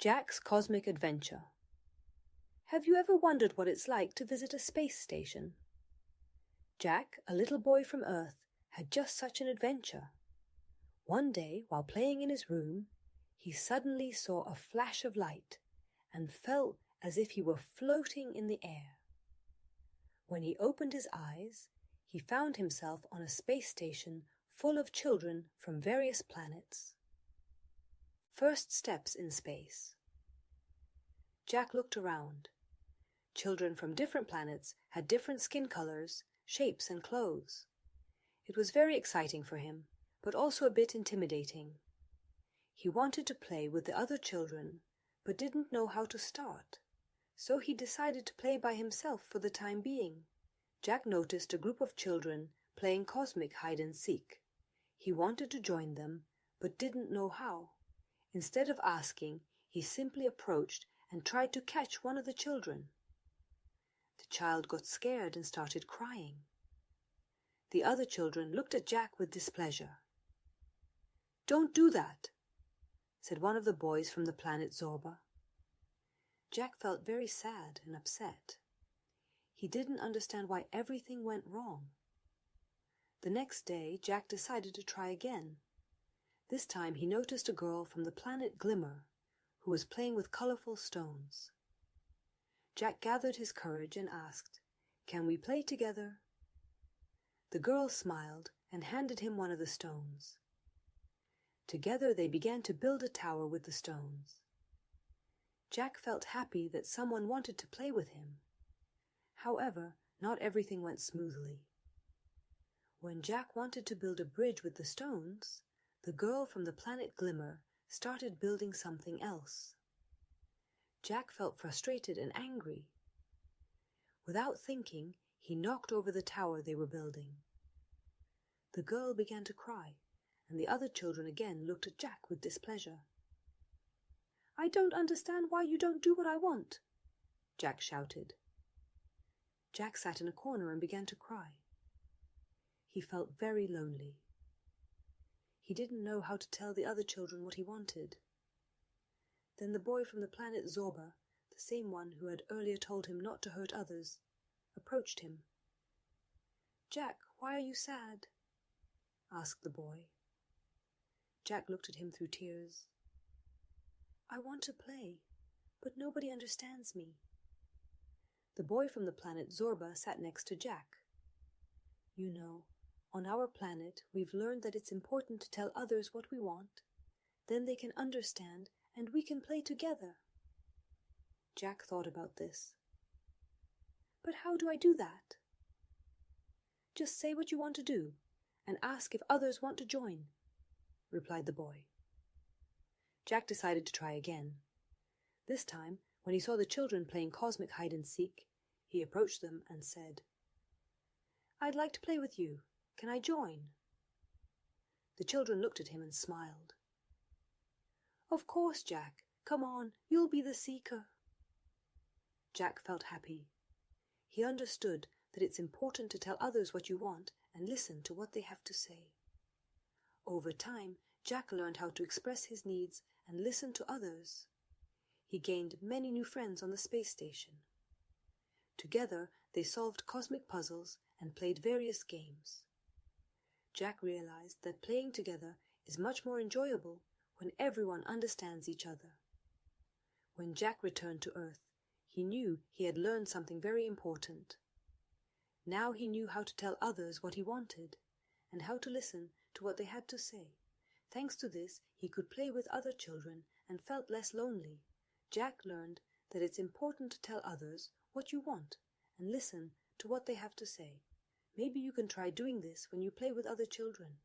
Jack's Cosmic Adventure. Have you ever wondered what it's like to visit a space station? Jack, a little boy from Earth, had just such an adventure. One day, while playing in his room, he suddenly saw a flash of light and felt as if he were floating in the air. When he opened his eyes, he found himself on a space station full of children from various planets. First steps in space. Jack looked around. Children from different planets had different skin colors, shapes, and clothes. It was very exciting for him, but also a bit intimidating. He wanted to play with the other children, but didn't know how to start, so he decided to play by himself for the time being. Jack noticed a group of children playing cosmic hide-and-seek. He wanted to join them, but didn't know how. Instead of asking, he simply approached and tried to catch one of the children. The child got scared and started crying. The other children looked at Jack with displeasure. "Don't do that," said one of the boys from the planet Zorba. Jack felt very sad and upset. He didn't understand why everything went wrong. The next day, Jack decided to try again. This time he noticed a girl from the planet Glimmer who was playing with colorful stones. Jack gathered his courage and asked, "Can we play together?" The girl smiled and handed him one of the stones. Together they began to build a tower with the stones. Jack felt happy that someone wanted to play with him. However, not everything went smoothly. When Jack wanted to build a bridge with the stones, the girl from the planet Glimmer started building something else. Jack felt frustrated and angry. Without thinking, he knocked over the tower they were building. The girl began to cry, and the other children again looked at Jack with displeasure. "I don't understand why you don't do what I want," Jack shouted. Jack sat in a corner and began to cry. He felt very lonely. He didn't know how to tell the other children what he wanted. Then the boy from the planet Zorba, the same one who had earlier told him not to hurt others, approached him. "Jack, why are you sad?" asked the boy. Jack looked at him through tears. "I want to play, but nobody understands me." The boy from the planet Zorba sat next to Jack. "You know, on our planet we've learned that it's important to tell others what we want. Then they can understand and we can play together." Jack thought about this. "But how do I do that?" "Just say what you want to do and ask if others want to join," replied the boy. Jack decided to try again. This time, when he saw the children playing cosmic hide-and-seek, he approached them and said, "I'd like to play with you. Can I join?" The children looked at him and smiled. "Of course, Jack. Come on, you'll be the seeker." Jack felt happy. He understood that it's important to tell others what you want and listen to what they have to say. Over time, Jack learned how to express his needs and listen to others. He gained many new friends on the space station. Together, they solved cosmic puzzles and played various games. Jack realized that playing together is much more enjoyable when everyone understands each other. When Jack returned to Earth, he knew he had learned something very important. Now he knew how to tell others what he wanted, and how to listen to what they had to say. Thanks to this, he could play with other children and felt less lonely. Jack learned that it's important to tell others what you want and listen to what they have to say. Maybe you can try doing this when you play with other children.